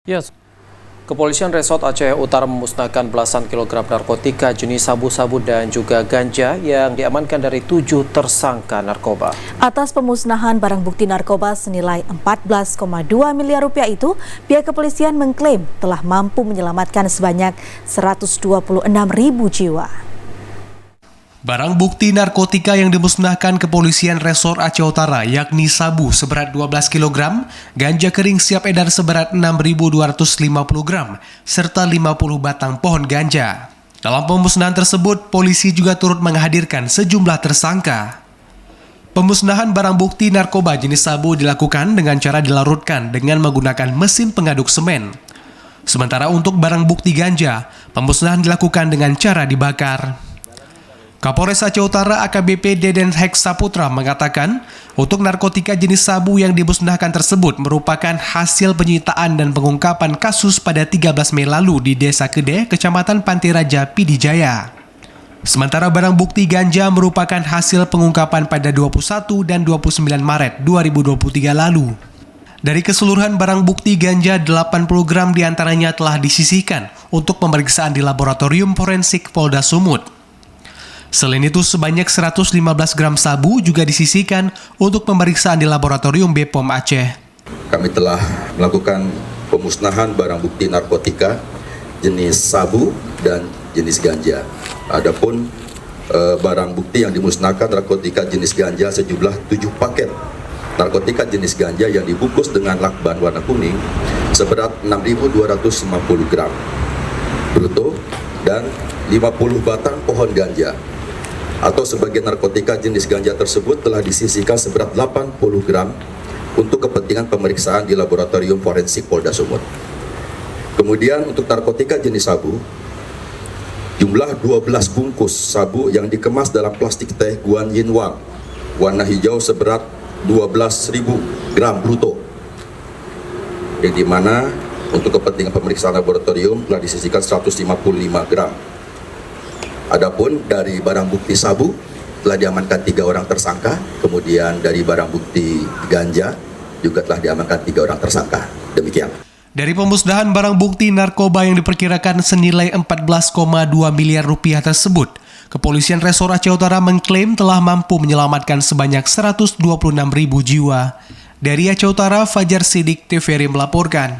Yes. Kepolisian Resort Aceh Utara memusnahkan belasan kilogram narkotika jenis sabu-sabu dan juga ganja yang diamankan dari 7 tersangka narkoba. Atas pemusnahan barang bukti narkoba senilai 14,2 miliar rupiah itu, pihak kepolisian mengklaim telah mampu menyelamatkan sebanyak 126.000 jiwa. Barang bukti narkotika yang dimusnahkan Kepolisian Resort Aceh Utara yakni sabu seberat 12 kg, ganja kering siap edar seberat 6.250 gram, serta 50 batang pohon ganja. Dalam pemusnahan tersebut, polisi juga turut menghadirkan sejumlah tersangka. Pemusnahan barang bukti narkoba jenis sabu dilakukan dengan cara dilarutkan dengan menggunakan mesin pengaduk semen. Sementara untuk barang bukti ganja, pemusnahan dilakukan dengan cara dibakar. Kapolres Aceh Utara AKBP Deden Heksa Putra mengatakan, untuk narkotika jenis sabu yang dimusnahkan tersebut merupakan hasil penyitaan dan pengungkapan kasus pada 13 Mei lalu di Desa Kedeh, Kecamatan Pantai Raja, Pidijaya. Sementara barang bukti ganja merupakan hasil pengungkapan pada 21 dan 29 Maret 2023 lalu. Dari keseluruhan barang bukti ganja, 80 gram diantaranya telah disisihkan untuk pemeriksaan di Laboratorium Forensik Polda Sumut. Selain itu, sebanyak 115 gram sabu juga disisihkan untuk pemeriksaan di Laboratorium BPOM Aceh. Kami telah melakukan pemusnahan barang bukti narkotika jenis sabu dan jenis ganja. Adapun barang bukti yang dimusnahkan narkotika jenis ganja sejumlah 7 paket narkotika jenis ganja yang dibungkus dengan lakban warna kuning seberat 6.250 gram bruto dan 50 batang pohon ganja. Atau sebagian narkotika jenis ganja tersebut telah disisihkan seberat 80 gram untuk kepentingan pemeriksaan di Laboratorium Forensik Polda Sumut. Kemudian untuk narkotika jenis sabu, jumlah 12 bungkus sabu yang dikemas dalam plastik teh Guan Yin Wang warna hijau seberat 12.000 gram bruto, yang dimana untuk kepentingan pemeriksaan laboratorium telah disisihkan 155 gram. Adapun dari barang bukti sabu telah diamankan 3 orang tersangka, kemudian dari barang bukti ganja juga telah diamankan 3 orang tersangka. Demikian. Dari pemusnahan barang bukti narkoba yang diperkirakan senilai 14,2 miliar rupiah tersebut, Kepolisian Resort Aceh Utara mengklaim telah mampu menyelamatkan sebanyak 126.000 jiwa. Dari Aceh Utara, Fajar Sidik, TVRI melaporkan.